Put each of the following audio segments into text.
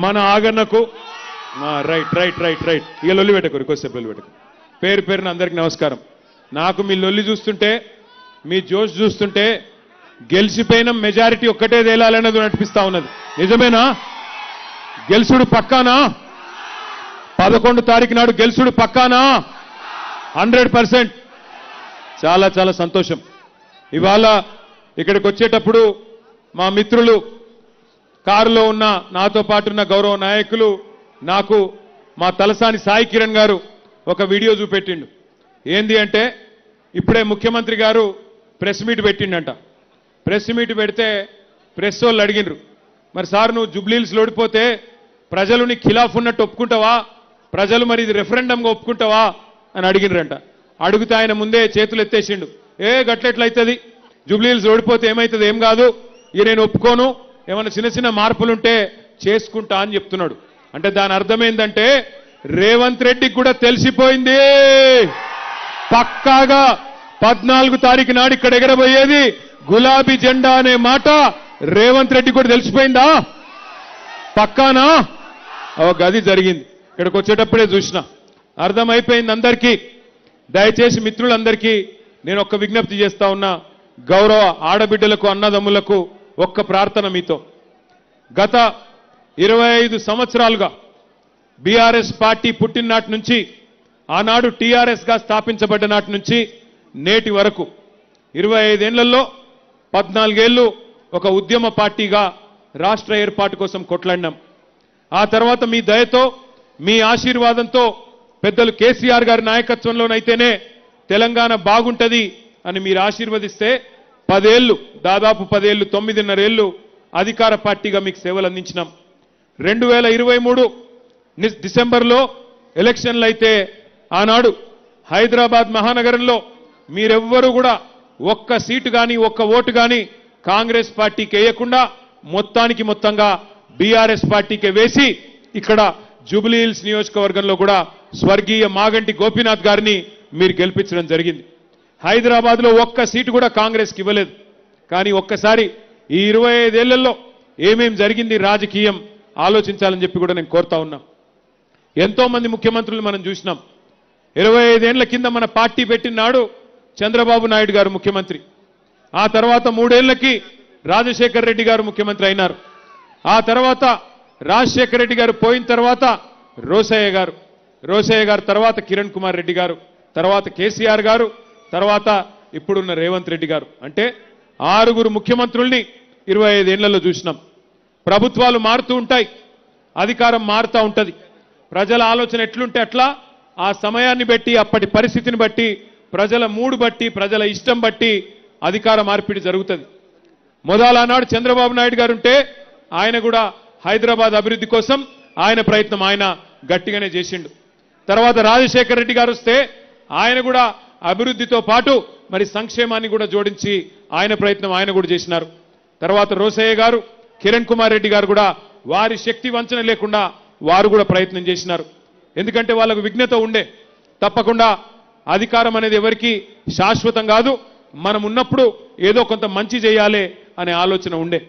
మన ఆగన్నకు right right right right ఇక లొల్లి పెట్టకూరు కొద్దిసేపు లొల్లి పెట్టకు పేరు పేరున అందరికీ నమస్కారం నాకు మీ లొల్లి చూస్తుంటే మీ జోష్ చూస్తుంటే గెలిచిపోయిన మెజారిటీ ఒక్కటే తేలాలన్నది నడిపిస్తా ఉన్నది నిజమేనా గెలుసుడు పక్కానా 11 తారీఖు నాడు గెలుసుడు పక్కానా 100%. చాలా చాలా సంతోషం. ఇవాళ ఇక్కడికి వచ్చేటప్పుడు మా మిత్రులు కారులో ఉన్న నాతో పాటు ఉన్న గౌరవ నాయకులు నాకు మా తలసాని సాయి కిరణ్ గారు ఒక వీడియో చూపెట్టిండు. ఏంది అంటే ఇప్పుడే ముఖ్యమంత్రి గారు ప్రెస్ మీట్ పెట్టిండంట. ప్రెస్ మీట్ పెడితే ప్రెస్ వాళ్ళు అడిగినరు, మరి సార్ నువ్వు జుబ్లీల్స్ ఓడిపోతే ప్రజలు నీ ఖిలాఫ్ ఉన్నట్టు ఒప్పుకుంటావా, ప్రజలు మరి ఇది రెఫరెండంగా ఒప్పుకుంటావా అని అడిగినరంట. అడుగుతా ఆయన ముందే చేతులు ఎత్తేసిండు, గట్లెట్లయితుంది, జుబ్లీల్స్ ఓడిపోతే ఏమవుతుంది, ఏం కాదు, ఇక నేను ఒప్పుకోను, ఏమైనా చిన్న చిన్న మార్పులుంటే చేసుకుంటా అని చెప్తున్నాడు. అంటే దాని అర్థం ఏంటంటే రేవంత్ రెడ్డికి కూడా తెలిసిపోయింది పక్కాగా 14 తారీఖు నాడు ఇక్కడ ఎగరబోయేది గులాబీ జెండా అనే మాట రేవంత్ రెడ్డి కూడా తెలిసిపోయిందా, పక్కానా? గది జరిగింది. ఇక్కడికి వచ్చేటప్పుడే చూసిన అర్థమైపోయింది అందరికీ. దయచేసి మిత్రులందరికీ నేను ఒక్క విజ్ఞప్తి చేస్తా ఉన్నా, గౌరవ ఆడబిడ్డలకు అన్నదమ్ములకు ఒక్క ప్రార్థన మీతో. గత 25 సంవత్సరాలుగా బీఆర్ఎస్ పార్టీ పుట్టిన నాటి నుంచి ఆనాడు టీఆర్ఎస్ గా స్థాపించబడ్డ నాటి నుంచి నేటి వరకు 25 ఏళ్లలో 14 ఏళ్లు ఒక ఉద్యమ పార్టీగా రాష్ట్ర ఏర్పాటు కోసం కొట్లాడినాం. ఆ తర్వాత మీ దయతో మీ ఆశీర్వాదంతో పెద్దలు కేసీఆర్ గారి నాయకత్వంలోనైతేనే తెలంగాణ బాగుంటది అని మీరు ఆశీర్వదిస్తే 10 ఏళ్లు దాదాపు 10 ఏళ్లు 9.5 ఏళ్లు అధికార పార్టీగా మీకు సేవలు అందించినాం. 2023 డిసెంబర్లో ఎలక్షన్లు అయితే ఆనాడు హైదరాబాద్ మహానగరంలో మీరెవ్వరూ కూడా ఒక్క సీటు కానీ ఒక్క ఓటు కానీ కాంగ్రెస్ పార్టీకి వేయకుండా మొత్తంగా బీఆర్ఎస్ పార్టీకి వేసి ఇక్కడ జూబ్లీహిల్స్ నియోజకవర్గంలో కూడా స్వర్గీయ మాగంటి గోపీనాథ్ గారిని మీరు గెలిపించడం జరిగింది. హైదరాబాద్లో ఒక్క సీటు కూడా కాంగ్రెస్కి ఇవ్వలేదు. కానీ ఒక్కసారి ఈ 25 ఏళ్లలో ఏమేం జరిగింది రాజకీయం ఆలోచించాలని చెప్పి కూడా నేను కోరుతా ఉన్నా. ఎంతో మంది ముఖ్యమంత్రులు మనం చూసినాం. 25 ఏళ్ల కింద మన పార్టీ పెట్టిన నాడు చంద్రబాబు నాయుడు గారు ముఖ్యమంత్రి, ఆ తర్వాత 3 ఏళ్లకి రాజశేఖర్ రెడ్డి గారు ముఖ్యమంత్రి అయినారు. ఆ తర్వాత రాజశేఖర్ రెడ్డి గారు పోయిన తర్వాత రోసయ్య గారు తర్వాత కిరణ్ కుమార్ రెడ్డి గారు, తర్వాత కేసీఆర్ గారు, తర్వాత ఇప్పుడున్న రేవంత్ రెడ్డి గారు. అంటే 6 ముఖ్యమంత్రుల్ని 25 ఏళ్లలో చూసినాం. ప్రభుత్వాలు మారుతూ ఉంటాయి, అధికారం మారుతూ ఉంటుంది. ప్రజల ఆలోచన ఎట్లుంటే అట్లా ఆ సమయాన్ని బట్టి అప్పటి పరిస్థితిని బట్టి ప్రజల మూడు బట్టి ప్రజల ఇష్టం బట్టి అధికార మార్పిడి జరుగుతుంది. మొదలనాడు చంద్రబాబు నాయుడు గారు ఉంటే ఆయన కూడా హైదరాబాద్ అభివృద్ధి కోసం ఆయన ప్రయత్నం ఆయన గట్టిగానే చేసిండు. తర్వాత రాజశేఖర్ రెడ్డి గారు వస్తే ఆయన కూడా అభివృద్ధితో పాటు మరి సంక్షేమాన్ని కూడా జోడించి ఆయన ప్రయత్నం ఆయన కూడా చేసినారు. తర్వాత రోసయ్య గారు, కిరణ్ కుమార్ రెడ్డి గారు కూడా వారి శక్తి వంచన లేకుండా వారు కూడా ప్రయత్నం చేసినారు. ఎందుకంటే వాళ్ళకు విఘ్నత ఉండే, తప్పకుండా అధికారం అనేది ఎవరికి శాశ్వతం కాదు, మనం ఉన్నప్పుడు ఏదో కొంత మంచి చేయాలి అనే ఆలోచన ఉండే.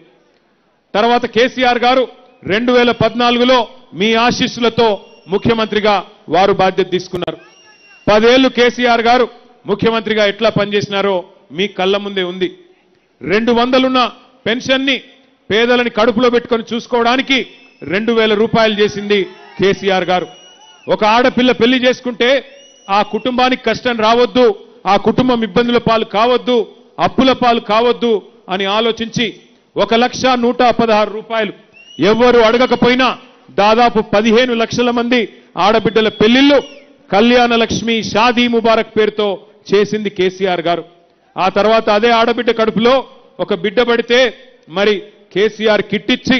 తర్వాత కేసీఆర్ గారు 2014లో మీ ఆశీస్సులతో ముఖ్యమంత్రిగా వారు బాధ్యత తీసుకున్నారు. 10 ఏళ్లు కేసీఆర్ గారు ముఖ్యమంత్రిగా ఎట్లా పనిచేసినారో మీ కళ్ళ ముందే ఉంది. 200 ఉన్న పెన్షన్ని పేదలని కడుపులో పెట్టుకొని చూసుకోవడానికి 2000 రూపాయలు చేసింది కేసీఆర్ గారు. ఒక ఆడపిల్ల పెళ్లి చేసుకుంటే ఆ కుటుంబానికి కష్టం రావద్దు, ఆ కుటుంబం ఇబ్బందుల పాలు కావద్దు, అప్పుల పాలు కావద్దు అని ఆలోచించి 1,116 రూపాయలు ఎవ్వరు అడగకపోయినా దాదాపు 15 లక్షల మంది ఆడబిడ్డల పెళ్లిళ్లు కళ్యాణ లక్ష్మి షాదీ ముబారక్ పేరుతో చేసింది కేసీఆర్ గారు. ఆ తర్వాత అదే ఆడబిడ్డ కడుపులో ఒక బిడ్డ పడితే మరి కేసీఆర్ కిట్టిచ్చి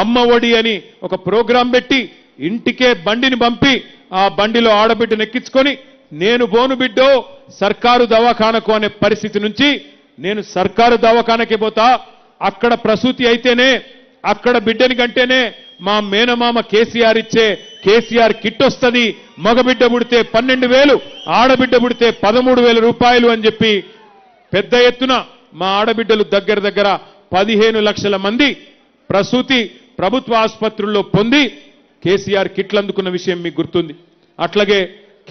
అమ్మ ఒడి అని ఒక ప్రోగ్రాం పెట్టి ఇంటికే బండిని పంపి ఆ బండిలో ఆడబిడ్డను ఎక్కించుకొని నేను బోను బిడ్డో సర్కారు దవాఖానకు అనే పరిస్థితి నుంచి నేను సర్కారు దవాఖానకే పోతా, అక్కడ ప్రసూతి అయితేనే అక్కడ బిడ్డని కంటేనే మా మేనమామ కేసీఆర్ ఇచ్చే కేసీఆర్ కిట్ వస్తుంది, మగబిడ్డ పుడితే 12,000, ఆడబిడ్డ పుడితే 13,000 రూపాయలు అని చెప్పి పెద్ద ఎత్తున మా ఆడబిడ్డలు దగ్గర 15 లక్షల మంది ప్రసూతి ప్రభుత్వ ఆసుపత్రుల్లో పొంది కేసీఆర్ కిట్లు అందుకున్న విషయం మీకు గుర్తుంది. అట్లాగే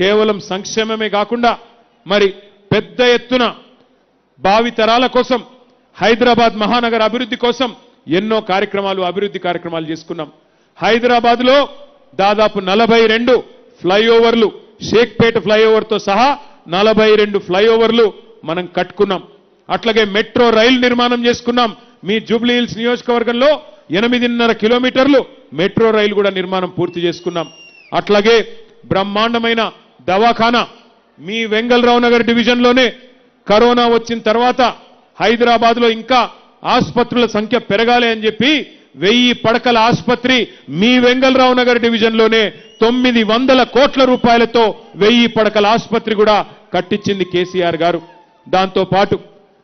కేవలం సంక్షేమమే కాకుండా మరి పెద్ద ఎత్తున భావితరాల కోసం హైదరాబాద్ మహానగర అభివృద్ధి కోసం ఎన్నో అభివృద్ధి కార్యక్రమాలు చేసుకున్నాం. హైదరాబాద్లో దాదాపు 42 ఫ్లైఓవర్లు, షేక్పేట ఫ్లైఓవర్తో సహా 42 ఫ్లైఓవర్లు మనం కట్టుకున్నాం. అట్లాగే మెట్రో రైలు నిర్మాణం చేసుకున్నాం. మీ జూబ్లీ హిల్స్ నియోజకవర్గంలో 8.5 కిలోమీటర్లు మెట్రో రైలు కూడా నిర్మాణం పూర్తి చేసుకున్నాం. అట్లాగే బ్రహ్మాండమైన దవాఖానా మీ వెంగళరావు నగర్ డివిజన్లోనే కరోనా వచ్చిన తర్వాత హైదరాబాద్లో ఇంకా ఆసుపత్రుల సంఖ్య పెరగాలి అని చెప్పి 1000 పడకల ఆసుపత్రి మీ వెంగళరావు నగర్ డివిజన్లోనే 900 కోట్ల రూపాయలతో 1000 పడకల ఆసుపత్రి కూడా కట్టించింది కేసీఆర్ గారు. దాంతో పాటు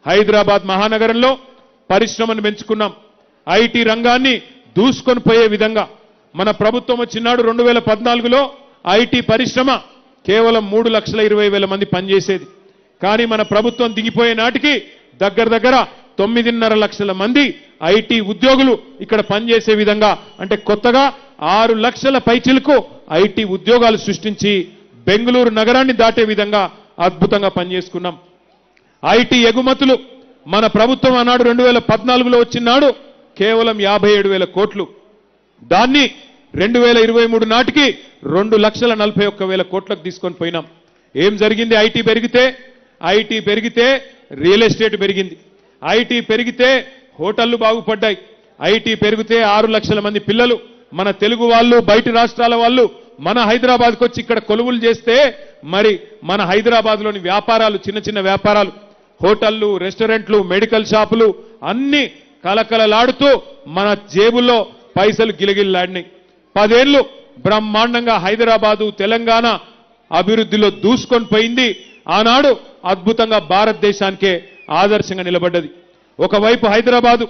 హైదరాబాద్ మహానగరంలో పరిశ్రమను పెంచుకున్నాం. ఐటీ రంగాన్ని దూసుకొని పోయే విధంగా మన ప్రభుత్వం వచ్చినాడు 2014లో ఐటీ పరిశ్రమ కేవలం 3,20,000 మంది పనిచేసేది. కానీ మన ప్రభుత్వం దిగిపోయే నాటికి దగ్గర 9.5 లక్షల మంది ఐటీ ఉద్యోగులు ఇక్కడ పనిచేసే విధంగా, అంటే కొత్తగా 6 లక్షల పైచిలకు ఐటీ ఉద్యోగాలు సృష్టించి బెంగళూరు నగరాన్ని దాటే విధంగా అద్భుతంగా పనిచేసుకున్నాం. ఐటీ ఎగుమతులు మన ప్రభుత్వం ఆనాడు 2014లో వచ్చినాడు కేవలం 57,000 కోట్లు. దాన్ని 2023 నాటికి 2,41,000 కోట్లకు తీసుకొని పోయినాం. ఏం జరిగింది? ఐటీ పెరిగితే రియల్ ఎస్టేట్ పెరిగింది. ఐటీ పెరిగితే హోటళ్లు బాగుపడ్డాయి. ఐటీ పెరిగితే 6 లక్షల మంది పిల్లలు మన తెలుగు వాళ్ళు, బయటి రాష్ట్రాల వాళ్ళు మన హైదరాబాద్కు వచ్చి ఇక్కడ కొలువులు చేస్తే మరి మన హైదరాబాద్లోని వ్యాపారాలు, చిన్న వ్యాపారాలు, హోటళ్లు, రెస్టారెంట్లు, మెడికల్ షాపులు అన్ని కలకలలాడుతూ మన జేబుల్లో పైసలు గిలగిల్లాడినాయి. 10 ఏళ్లు బ్రహ్మాండంగా హైదరాబాదు, తెలంగాణ అభివృద్ధిలో దూసుకొని పోయింది. ఆనాడు అద్భుతంగా భారతదేశానికే ఆదర్శంగా నిలబడ్డది. ఒకవైపు హైదరాబాదు,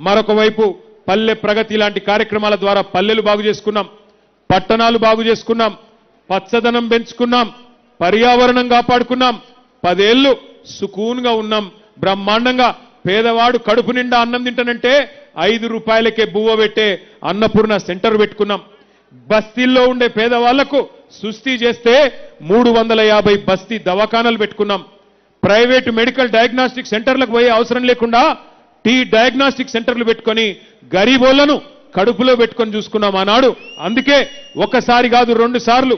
మరొక వైపు పల్లె ప్రగతి లాంటి కార్యక్రమాల ద్వారా పల్లెలు బాగు చేసుకున్నాం, పట్టణాలు బాగు చేసుకున్నాం, పచ్చదనం పెంచుకున్నాం, పర్యావరణం కాపాడుకున్నాం. 10 ఏళ్లు సుకూన్గా ఉన్నాం. బ్రహ్మాండంగా పేదవాడు కడుపు నిండా అన్నం తింటానంటే 5 రూపాయలకే బువ్వ పెట్టే అన్నపూర్ణ సెంటర్ పెట్టుకున్నాం. బస్తీల్లో ఉండే పేదవాళ్లకు సుస్థి చేస్తే 350 బస్తీ దవాఖానాలు పెట్టుకున్నాం. ప్రైవేటు మెడికల్ డయాగ్నాస్టిక్ సెంటర్లకు పోయే అవసరం లేకుండా డయాగ్నాస్టిక్ సెంటర్లు పెట్టుకొని గరీబోళ్లను కడుపులో పెట్టుకొని చూసుకున్నాం ఆనాడు. అందుకే ఒకసారి కాదు 2 సార్లు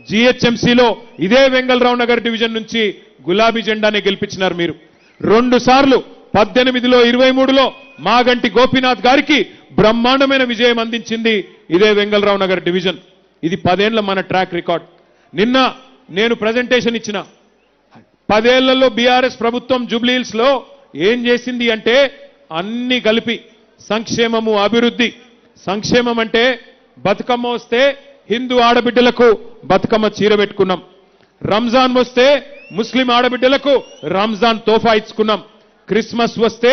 జీహెచ్ఎంసీలో ఇదే వెంగళరావు నగర్ డివిజన్ నుంచి గులాబీ జెండానే గెలిపించినారు మీరు. 2 సార్లు 18లో 23లో మాగంటి గోపీనాథ్ గారికి బ్రహ్మాండమైన విజయం అందించింది ఇదే వెంగళరావు నగర్ డివిజన్. ఇది 10 ఏళ్ల మన ట్రాక్ రికార్డ్. నిన్న నేను ప్రజెంటేషన్ ఇచ్చిన 10 ఏళ్లలో బీఆర్ఎస్ ప్రభుత్వం జూబ్లీ హిల్స్ లో ఏం చేసింది అంటే అన్ని కలిపి సంక్షేమము, అభివృద్ధి. సంక్షేమం అంటే బతుకమ్మ వస్తే హిందూ ఆడబిడ్డలకు బతుకమ్మ చీర పెట్టుకున్నాం. రంజాన్ వస్తే ముస్లిం ఆడబిడ్డలకు రంజాన్ తోఫా ఇచ్చుకున్నాం. క్రిస్మస్ వస్తే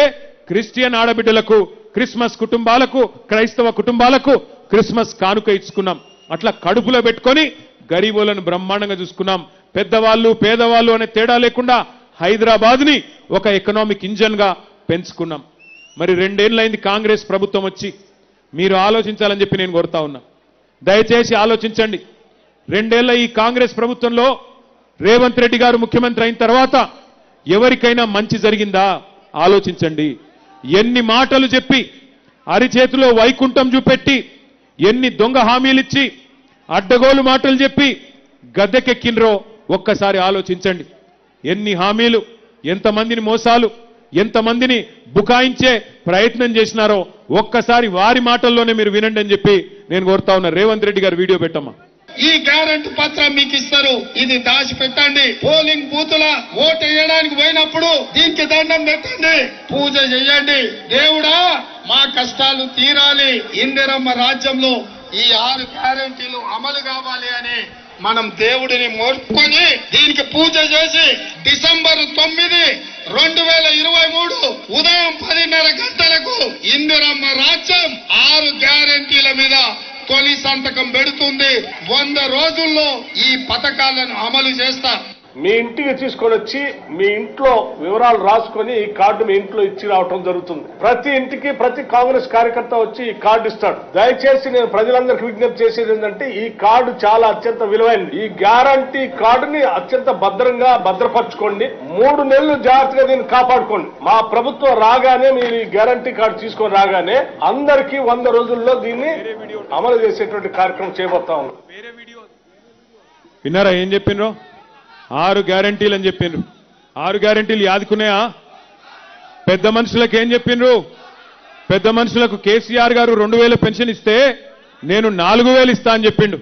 క్రిస్టియన్ ఆడబిడ్డలకు, క్రిస్మస్ కుటుంబాలకు, క్రైస్తవ కుటుంబాలకు క్రిస్మస్ కానుక ఇచ్చుకున్నాం. అట్లా కడుపులో పెట్టుకొని గరీబులను బ్రహ్మాండంగా చూసుకున్నాం. పెద్దవాళ్ళు, పేదవాళ్ళు అనే తేడా లేకుండా హైదరాబాద్ని ఒక ఎకనామిక్ ఇంజన్ గా పెంచుకున్నాం. మరి 2 ఏళ్లైంది కాంగ్రెస్ ప్రభుత్వం వచ్చి. మీరు ఆలోచించాలని చెప్పి నేను కోరుతా ఉన్నా. దయచేసి ఆలోచించండి. 2 ఏళ్ల ఈ కాంగ్రెస్ ప్రభుత్వంలో రేవంత్ రెడ్డి గారు ముఖ్యమంత్రి అయిన తర్వాత ఎవరికైనా మంచి జరిగిందా? ఆలోచించండి. ఎన్ని మాటలు చెప్పి అరిచేతిలో వైకుంఠం చూపెట్టి, ఎన్ని దొంగ హామీలిచ్చి, అడ్డగోలు మాటలు చెప్పి గద్దెకెక్కినరో ఒక్కసారి ఆలోచించండి. ఎన్ని హామీలు, ఎంతమందిని మోసాలు, ఎంతమందిని బుకాయించే ప్రయత్నం చేసినారో ఒక్కసారి వారి మాటల్లోనే మీరు వినండి అని చెప్పి నేను కోరుతా ఉన్నా. రేవంత్ రెడ్డి గారు వీడియో పెట్టమ్మా. ఈ గ్యారెంటీ పత్రం మీకు ఇస్తారు, ఇది దాచి పెట్టండి. పోలింగ్ బూతుల ఓటు వేయడానికి పోయినప్పుడు దీనికి దండం పెట్టండి, పూజ చేయండి. దేవుడా మా కష్టాలు తీరాలి, ఇందిరమ్మ రాజ్యంలో ఈ 6 గ్యారెంటీలు అమలు కావాలి అని మనం దేవుడిని మోర్చుకొని దీనికి పూజ చేసి డిసెంబర్ 9, 2023 ఉదయం 10:30 గంటలకు ఇందిరమ్మ రాజ్యం 6 గ్యారెంటీల మీద తొలి సంతకం పెడుతుంది. 100 రోజుల్లో ఈ పథకాలను అమలు చేస్తా. మీ ఇంటికి తీసుకొని వచ్చి మీ ఇంట్లో వివరాలు రాసుకొని ఈ కార్డు మీ ఇంట్లో ఇచ్చి రావటం జరుగుతుంది. ప్రతి ఇంటికి ప్రతి కాంగ్రెస్ కార్యకర్త వచ్చి ఈ కార్డు ఇస్తాడు. దయచేసి నేను ప్రజలందరికీ విజ్ఞప్తి చేసేది ఏంటంటే ఈ కార్డు చాలా అత్యంత విలువైనది. ఈ గ్యారంటీ కార్డుని అత్యంత భద్రంగా భద్రపరచుకోండి. 3 నెలలు జాగ్రత్తగా దీన్ని కాపాడుకోండి. మా ప్రభుత్వం రాగానే మీరు ఈ గ్యారంటీ కార్డు తీసుకొని రాగానే అందరికీ 100 రోజుల్లో దీన్ని అమలు చేసేటువంటి కార్యక్రమం చేయబోతా ఉన్నాం. విన్నారా ఏం చెప్పిండ్రు? 6 గ్యారంటీలు అని చెప్పిండ్రు. 6 గ్యారంటీలు యాదుకున్నాయా? పెద్ద మనుషులకు ఏం చెప్పిండ్రు? పెద్ద మనుషులకు కేసీఆర్ గారు 2000 పెన్షన్ ఇస్తే నేను 4000 ఇస్తా అని చెప్పిండు.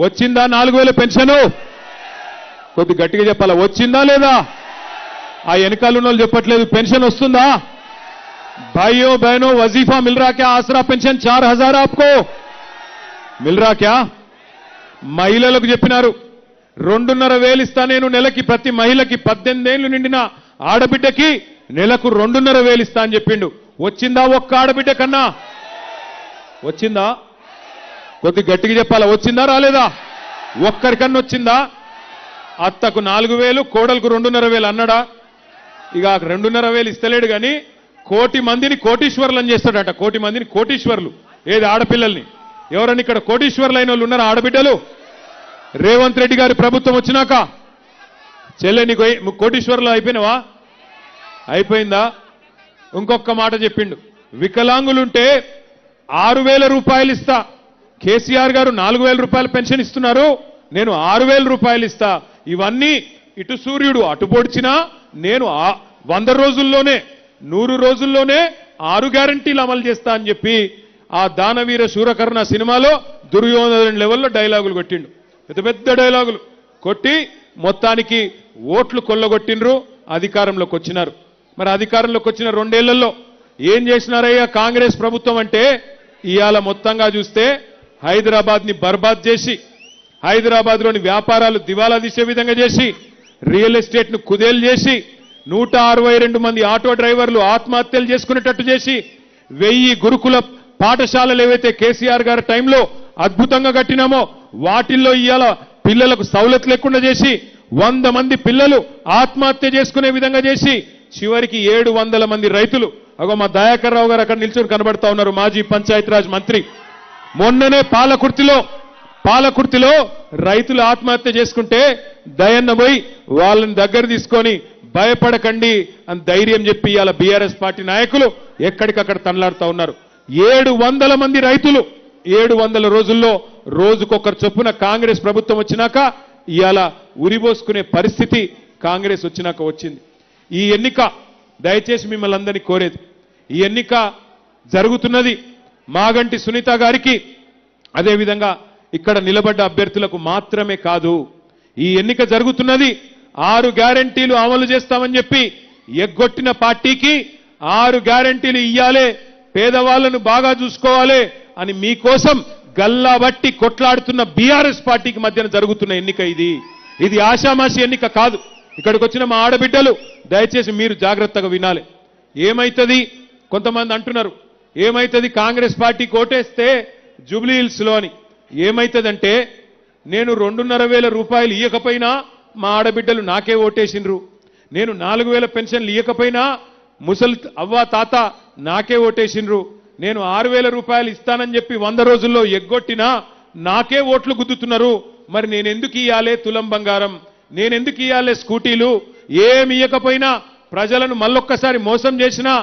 వచ్చిందా 4000 పెన్షను? కొద్ది గట్టిగా చెప్పాలా, వచ్చిందా లేదా? ఆ వెనకాల ఉన్న వాళ్ళు చెప్పట్లేదు. పెన్షన్ వస్తుందా? भाइयों बहनों वजीफा मिल रहा क्या? आसरा पेंशन 4000 आपको मिल रहा क्या? మహిళలకు చెప్పినారు 2,500 ఇస్తా నేను నెలకి. ప్రతి మహిళకి 18 ఏళ్లు నిండిన ఆడబిడ్డకి నెలకు 2,500 ఇస్తా అని చెప్పిండు. వచ్చిందా ఒక్క ఆడబిడ్డ కన్నా? వచ్చిందా? కొద్ది గట్టిగా చెప్పాలా, వచ్చిందా రాలేదా? ఒక్కరికన్నా వచ్చిందా? అత్తకు 4,000 కోడలకు 2,500 అన్నాడా? ఇక 2,500 ఇస్తలేడు కానీ 1,00,000 మందిని కోటీశ్వర్లను చేస్తాడట. 1,00,000 మందిని కోటీశ్వర్లు. ఏది ఆడపిల్లల్ని? ఎవరన్నా ఇక్కడ కోటీశ్వర్లు అయిన వాళ్ళు ఉన్నారా? ఆడబిడ్డలు. రేవంత్ రెడ్డి గారి ప్రభుత్వం వచ్చినాక చెల్లె నీకు కోటీశ్వర్లు అయిపోయినావా? అయిపోయిందా? ఇంకొక మాట చెప్పిండు, వికలాంగులుంటే 6,000 రూపాయలు ఇస్తా. కేసీఆర్ గారు 4,000 రూపాయలు పెన్షన్ ఇస్తున్నారు, నేను 6,000 రూపాయలు ఇస్తా. ఇవన్నీ ఇటు సూర్యుడు అటు పొడిచినా నేను 100 రోజుల్లోనే 100 రోజుల్లోనే 6 గ్యారంటీలు అమలు చేస్తా అని చెప్పి ఆ దానవీర శూరకర్ణ సినిమాలో దుర్యోధన లెవెల్లో డైలాగులు కొట్టిండు. పెద్ద పెద్ద డైలాగులు కొట్టి మొత్తానికి ఓట్లు కొల్లగొట్టిండ్రు. అధికారంలోకి వచ్చినారు. మరి అధికారంలోకి వచ్చిన 2 ఏళ్లలో ఏం చేసినారయ్యా కాంగ్రెస్ ప్రభుత్వం అంటే, ఇవాళ మొత్తంగా చూస్తే హైదరాబాద్ ని బర్బాద్ చేసి, హైదరాబాద్ లోని వ్యాపారాలు దివాలా తీసే విధంగా చేసి, రియల్ ఎస్టేట్ ను కుదేలు చేసి, 162 మంది ఆటో డ్రైవర్లు ఆత్మహత్యలు చేసుకునేటట్టు చేసి, 1000 గురుకుల పాఠశాలలు ఏవైతే కేసీఆర్ గారి టైంలో అద్భుతంగా కట్టినామో వాటిల్లో ఇవాళ పిల్లలకు సౌలత్ లేకుండా చేసి, 100 మంది పిల్లలు ఆత్మహత్య చేసుకునే విధంగా చేసి, చివరికి 700 మంది రైతులు, అగో మా దయాకర్ రావు గారు అక్కడ నిల్చొని కనబడతా ఉన్నారు, మాజీ పంచాయతీరాజ్ మంత్రి. మొన్ననే పాలకుర్తిలో రైతులు ఆత్మహత్య చేసుకుంటే దయన్న పోయి వాళ్ళని దగ్గర తీసుకొని భయపడకండి అని ధైర్యం చెప్పి ఇవాళ బీఆర్ఎస్ పార్టీ నాయకులు ఎక్కడికక్కడ తనలాడుతా ఉన్నారు. 700 మంది రైతులు 700 రోజుల్లో రోజుకొకరు చొప్పున కాంగ్రెస్ ప్రభుత్వం వచ్చినాక ఇవాళ ఉరిబోసుకునే పరిస్థితి కాంగ్రెస్ వచ్చినాక వచ్చింది. ఈ ఎన్నిక దయచేసి మిమ్మల్ని అందరినీ కోరేది, ఈ ఎన్నిక జరుగుతున్నది మాగంటి సునీత గారికి, అదేవిధంగా ఇక్కడ నిలబడ్డ అభ్యర్థులకు మాత్రమే కాదు. ఈ ఎన్నిక జరుగుతున్నది 6 గ్యారంటీలు అమలు చేస్తామని చెప్పి ఎగ్గొట్టిన పార్టీకి 6 గ్యారంటీలు ఇయ్యాలే, పేదవాళ్లను బాగా చూసుకోవాలి అని మీకోసం గల్లాబట్టి కొట్లాడుతున్న బీఆర్ఎస్ పార్టీకి మధ్యన జరుగుతున్న ఎన్నిక ఇది. ఇది ఆషామాషి ఎన్నిక కాదు. ఇక్కడికి వచ్చిన మా ఆడబిడ్డలు దయచేసి మీరు జాగ్రత్తగా వినాలి. ఏమైతుంది? కొంతమంది అంటున్నారు ఏమైతుంది కాంగ్రెస్ పార్టీకి ఓటేస్తే జూబ్లీ హిల్స్ లో అని. ఏమైతుందంటే, నేను 2,500 రూపాయలు ఇయ్యకపోయినా మా ఆడబిడ్డలు నాకే ఓటేసిండ్రు, నేను 4,000 పెన్షన్లు ఇయ్యకపోయినా ముసలి అవ్వ తాత నాకే ఓటేసిండ్రు, నేను 6,000 రూపాయలు ఇస్తానని చెప్పి 100 రోజుల్లో ఎగ్గొట్టినా నాకే ఓట్లు గుద్దుతున్నారు. మరి నేనెందుకు ఇయ్యాలే తులం బంగారం, నేనెందుకు ఇయ్యాలే స్కూటీలు? ఏమి ఇయ్యకపోయినా ప్రజలను మళ్ళొక్కసారి మోసం చేసినా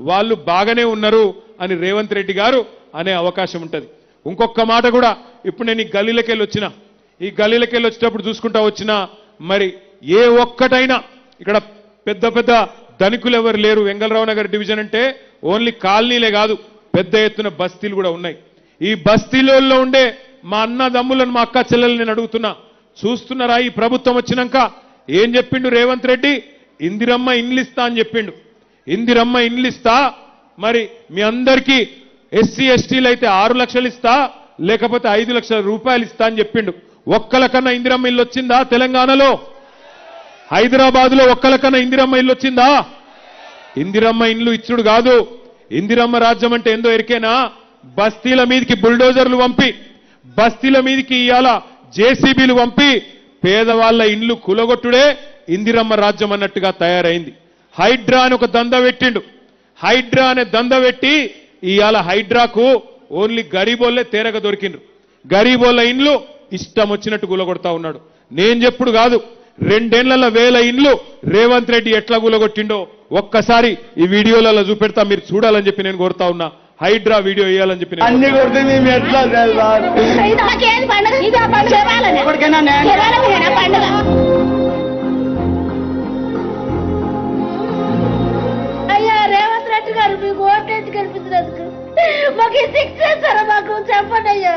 వాళ్ళు బాగానే ఉన్నారు అని రేవంత్ రెడ్డి గారు అనే అవకాశం ఉంటుంది. ఇంకొక మాట కూడా, ఇప్పుడు నేను ఈ గల్లీలకెళ్ళి వచ్చినా, ఈ గల్లీలకెళ్ళి వచ్చేటప్పుడు చూసుకుంటా వచ్చినా, మరి ఏ ఒక్కటైనా ఇక్కడ పెద్ద పెద్ద ధనికులు ఎవరు లేరు. వెంగళరావు నగర్ డివిజన్ అంటే ఓన్లీ కాలనీలే కాదు, పెద్ద ఎత్తున బస్తీలు కూడా ఉన్నాయి. ఈ బస్తీలలో ఉండే మా అన్నదమ్ములను, మా అక్క చెల్లెలు నేను అడుగుతున్నా, చూస్తున్నారా ఈ ప్రభుత్వం వచ్చినాక ఏం చెప్పిండు రేవంత్ రెడ్డి? ఇందిరమ్మ ఇండ్లు ఇస్తా అని చెప్పిండు. ఇందిరమ్మ ఇండ్లు ఇస్తా, మరి మీ అందరికీ ఎస్సీ ఎస్టీలు అయితే 6 లక్షలు ఇస్తా, లేకపోతే 5 లక్షల రూపాయలు ఇస్తా అని చెప్పిండు. ఒక్కలకన్నా ఇందిరమ్మ ఇల్లు వచ్చిందా తెలంగాణలో? హైదరాబాద్ లో ఒక్కలకన్నా ఇందిరమ్మ ఇల్లు వచ్చిందా? ఇందిరమ్మ ఇల్లు ఇచ్చుడు కాదు, ఇందిరమ్మ రాజ్యం అంటే ఏందో ఎరికేనా? బస్తీల మీదకి బుల్డోజర్లు పంపి, బస్తీల మీదకి ఇవాళ జేసీబీలు పంపి పేదవాళ్ల ఇండ్లు కూలగొట్టుడే ఇందిరమ్మ రాజ్యం అన్నట్టుగా తయారైంది. హైడ్రా అని ఒక దంద పెట్టిండు. హైడ్రా అనే దంద పెట్టి ఇవాళ హైడ్రాకు ఓన్లీ గరీబోళ్లే తేరగ దొరికిండ్రు. గరీబోళ్ల ఇండ్లు ఇష్టం వచ్చినట్టు గులగొడతా ఉన్నాడు. నేను చెప్పుడు కాదు, 2 ఏళ్లలో 1000 ఇండ్లు రేవంత్ రెడ్డి ఎట్లా గులగొట్టిండో ఒక్కసారి ఈ వీడియోలలో చూపెడతా, మీరు చూడాలని చెప్పి నేను కోరుతా ఉన్నా. హైడ్రా వీడియో వేయాలని చెప్పి అన్ని కొడితే మేము ఎట్లా అయ్యా రేవంత్ రెడ్డి గారు మీకు ఓటేసి గెలిపించినందుకు మాకు ఈ శిక్ష చేస్తారా? మాకు చెప్పండి అయ్యా.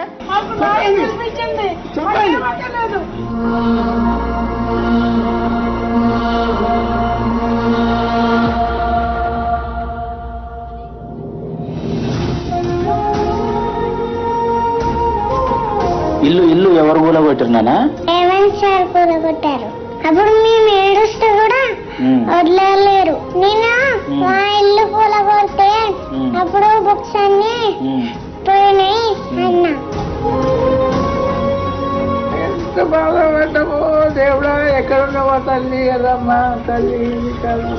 ఇల్లు ఎవరు కూలగొట్టినానా? రేవంత్ సార్ కూలగొట్టారు. అప్పుడు మేము ఏడుస్తూ కూడా వదిలేరు. నేను మా ఇల్లు కూలగొడితే అప్పుడు బుక్స్ అన్ని పోయినాయి అన్నా. ఎంత బాధపడ్డామో దేవుడా, ఎక్కడున్నావా తల్లి కదమ్మా, తల్లి కదా.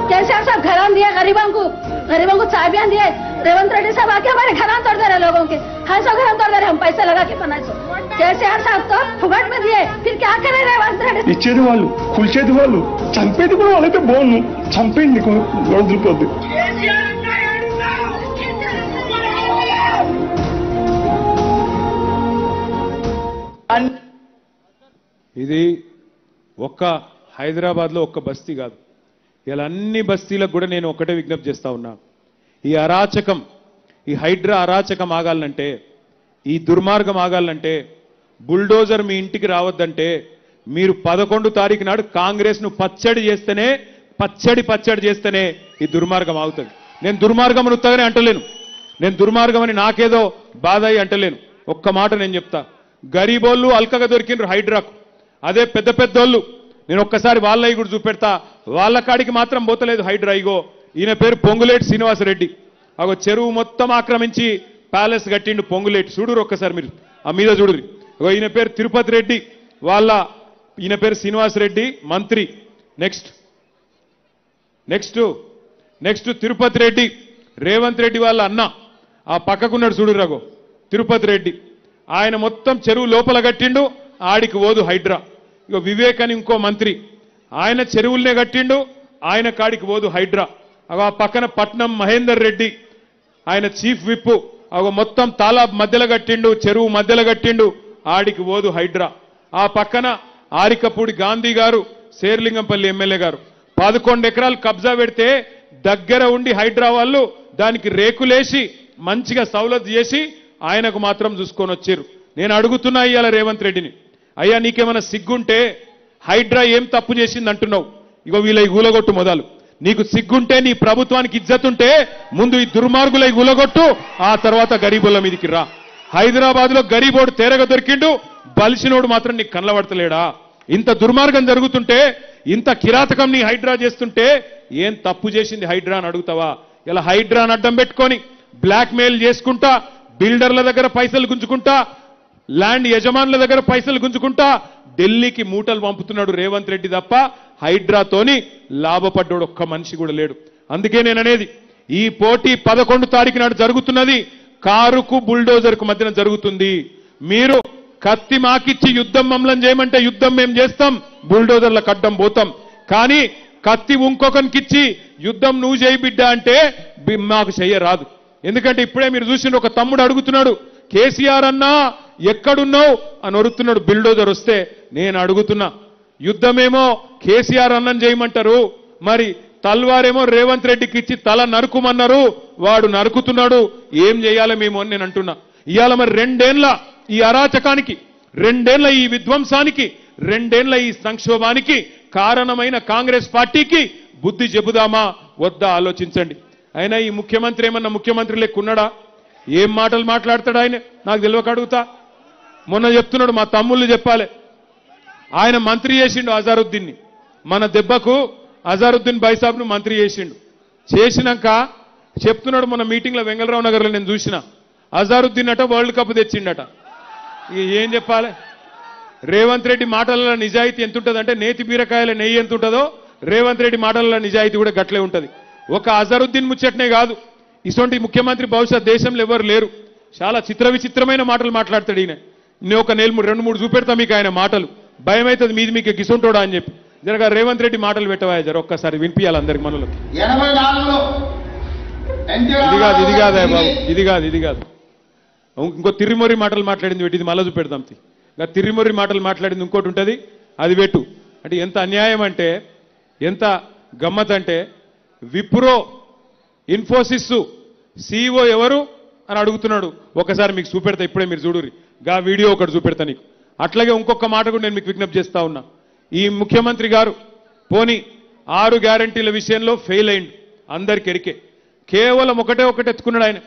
केसीआर साहब घरान दिए गरीबों को चाबियां दिए. रेवंत रेड्डी साहब आके हमारे घरान तोड़ दे रहे लोगों के. हाँ सौ घरान तोड़ दे रहे, हम पैसे लगा के 500. केसीआर साहब तो फुगट में दिए, फिर क्या करे रेवंत रेड्डी? ఇచ్చేది వాళ్ళు, కూల్చేది వాళ్ళు, చంపేది కూడా వాళ్ళైతే బాగుండు. చంపేయండి వదిలిపోద్ది. ఇది ఒక్క హైదరాబాద్లో ఒక్క బస్తీ కాదు, ఇలా అన్ని బస్తీలకు కూడా నేను ఒకటే విజ్ఞప్తి చేస్తా ఉన్నా. ఈ అరాచకం, ఈ హైడ్రా అరాచకం ఆగాలంటే, ఈ దుర్మార్గం ఆగాలంటే, బుల్డోజర్ మీ ఇంటికి రావద్దంటే మీరు 11 తారీఖు నాడు కాంగ్రెస్ను పచ్చడి చేస్తేనే ఈ దుర్మార్గం ఆగుతుంది. నేను దుర్మార్గం ఉత్తగానే అంటలేను, నేను దుర్మార్గం అని నాకేదో బాధ అయి అంటలేను. ఒక్క మాట నేను చెప్తా, గరీబోళ్ళు అల్కగా దొరికిండ్రు హైడ్రాకు. అదే పెద్ద పెద్దోళ్ళు, నేను ఒక్కసారి వాళ్ళవి కూడా చూపెడతా, వాళ్ళ కాడికి మాత్రం పోతలేదు హైడ్రా. ఇగో ఈయన పేరు పొంగులేటి శ్రీనివాసరెడ్డి. అగో చెరువు మొత్తం ఆక్రమించి ప్యాలెస్ కట్టిండు పొంగులేటి. చూడురు ఒక్కసారి మీరు ఆ మీద చూడురి. అగో ఈయన పేరు తిరుపతి రెడ్డి, ఈయన పేరు శ్రీనివాసరెడ్డి మంత్రి. నెక్స్ట్ తిరుపతి రెడ్డి, రేవంత్ రెడ్డి వాళ్ళ అన్న. ఆ పక్కకున్నాడు చూడు రఘు, తిరుపతి రెడ్డి. ఆయన మొత్తం చెరువు లోపల కట్టిండు, ఆడికి ఓదు హైడ్రా. ఇక వివేక్ అని ఇంకో మంత్రి, ఆయన చెరువుల్నే కట్టిండు, ఆయన కాడికి ఓదు హైడ్రా. ఆ పక్కన పట్నం మహేందర్ రెడ్డి, ఆయన చీఫ్ విప్. మొత్తం తాలాబ్ మధ్యలో కట్టిండు, చెరువు మధ్యలో కట్టిండు, ఆడికి ఓదు హైడ్రా. ఆ పక్కన ఆరికపూడి గాంధీ గారు, శేర్లింగంపల్లి ఎమ్మెల్యే గారు 11 ఎకరాలు కబ్జా పెడితే దగ్గర ఉండి హైడ్రా వాళ్ళు దానికి రేకులేసి మంచిగా సౌలత్ చేసి ఆయనకు మాత్రం చూసుకొని వచ్చారు. నేను అడుగుతున్నా ఇవాళ రేవంత్ రెడ్డిని, అయ్యా నీకేమైనా సిగ్గుంటే హైడ్రా ఏం తప్పు చేసింది అంటున్నావు? ఇగో వీళ్ళ గులగొట్టు మొదలు. నీకు సిగ్గుంటే, నీ ప్రభుత్వానికి ఇజ్జతుంటే ముందు ఈ దుర్మార్గుల గులగొట్టు, ఆ తర్వాత గరీబుల మీదికి రా. హైదరాబాద్ లో గరీబోడు తేరగా దొరికిండు, బలిసినోడు మాత్రం నీకు కళ్ళబడతలేడా? ఇంత దుర్మార్గం జరుగుతుంటే, ఇంత కిరాతకం నీ హైడ్రా చేస్తుంటే ఏం తప్పు చేసింది హైడ్రా అని అడుగుతావా? ఇలా హైడ్రాని అడ్డం పెట్టుకొని బ్లాక్ మెయిల్ చేసుకుంటా, బిల్డర్ల దగ్గర పైసలు గుంజుకుంటా, ల్యాండ్ యజమానుల దగ్గర పైసలు గుంజుకుంటా ఢిల్లీకి మూటలు పంపుతున్నాడు రేవంత్ రెడ్డి తప్ప హైడ్రాతోని లాభపడ్డాడు ఒక్క మనిషి కూడా లేడు. అందుకే నేను అనేది, ఈ పోటీ 11 తారీఖు నాడు జరుగుతున్నది, కారుకు బుల్డోజర్కు మధ్యన జరుగుతుంది. మీరు కత్తి మాకిచ్చి యుద్ధం మమ్మల్ని చేయమంటే యుద్ధం మేము చేస్తాం, బుల్డోజర్లకు అడ్డం పోతాం. కానీ కత్తి ఇంకొకరికిచ్చి యుద్ధం నువ్వు చేయి బిడ్డ అంటే మాకు చెయ్యరాదు. ఎందుకంటే ఇప్పుడే మీరు చూసిన ఒక తమ్ముడు అడుగుతున్నాడు, కేసీఆర్ అన్నా ఎక్కడున్నావు అని అడుగుతున్నాడు. బిల్డోజర్ వస్తే నేను అడుగుతున్నా, యుద్ధమేమో కేసీఆర్ అన్నం చేయమంటారు, మరి తల్వారేమో రేవంత్ రెడ్డికి ఇచ్చి తల నరుకుమన్నారు, వాడు నరుకుతున్నాడు, ఏం చేయాలి మేము అని నేను అంటున్నా. ఇవాళ మరి 2 ఏళ్ల ఈ అరాచకానికి, 2 ఏళ్ల ఈ విధ్వంసానికి, 2 ఏళ్ల ఈ సంక్షోభానికి కారణమైన కాంగ్రెస్ పార్టీకి బుద్ధి చెబుదామా వద్దా ఆలోచించండి. అయినా ఈ ముఖ్యమంత్రి ఏమన్నా ముఖ్యమంత్రి లెక్కున్నాడా? ఏం మాటలు మాట్లాడతాడు ఆయన? నాకు తెలియక అడుగుతా. మొన్న చెప్తున్నాడు, మా తమ్ముళ్ళు చెప్పాలి, ఆయన మంత్రి చేసిండు అజారుద్దీన్ని. మన దెబ్బకు అజారుద్దీన్ బైసాబ్ను మంత్రి చేసిండు. చేసినాక చెప్తున్నాడు మొన్న మీటింగ్లో వెంగళరావు నగర్లో నేను చూసిన, అజారుద్దీన్ అట వరల్డ్ కప్ తెచ్చిండట. ఏం చెప్పాలి? రేవంత్ రెడ్డి మాటలలో నిజాయితీ ఎంత ఉంటుందంటే నేతి బీరకాయల నెయ్యి ఎంత ఉంటుందో రేవంత్ రెడ్డి మాటలలో నిజాయితీ కూడా గట్లే ఉంటుంది. ఒక అజరుద్దీన్ ముచ్చట్నే కాదు, ఇటువంటి ముఖ్యమంత్రి బహుశా దేశంలో ఎవరు లేరు. చాలా చిత్ర విచిత్రమైన మాటలు మాట్లాడతాడు ఈయన. నేను ఒక 2-3 చూపెడతా మీకు ఆయన మాటలు, భయం అవుతుంది మీది మీకు గిసుంటోడా అని చెప్పి. జరగా రేవంత్ రెడ్డి మాటలు పెట్టవా జర ఒక్కసారి వినిపించాలి అందరికి మనలోకి. 84లో ఇది కాదు బాబు, ఇది కాదు. ఇంకో తిరిమొరి మాటలు మాట్లాడింది పెట్టి ఇది మళ్ళీ చూపెడతాం. ఇంకా తిరిమొరి మాటలు మాట్లాడింది ఇంకోటి ఉంటుంది, అది పెట్టు. అంటే ఎంత అన్యాయం అంటే, ఎంత గమ్మత్ అంటే, విప్రో ఇన్ఫోసిస్ CEO ఎవరు అని అడుగుతున్నాడు. ఒకసారి మీకు చూపెడతా, ఇప్పుడే మీరు చూడురి. గా వీడియో ఒకటి చూపెడతా నీకు. అట్లాగే ఇంకొక మాట కూడా నేను మీకు విజ్ఞప్తి చేస్తా ఉన్నా. ఈ ముఖ్యమంత్రి గారు పోని 6 గ్యారంటీల విషయంలో ఫెయిల్ అయింది, అందరికి ఎరికే. కేవలం ఒకటే ఎత్తుకున్నాడు ఆయన.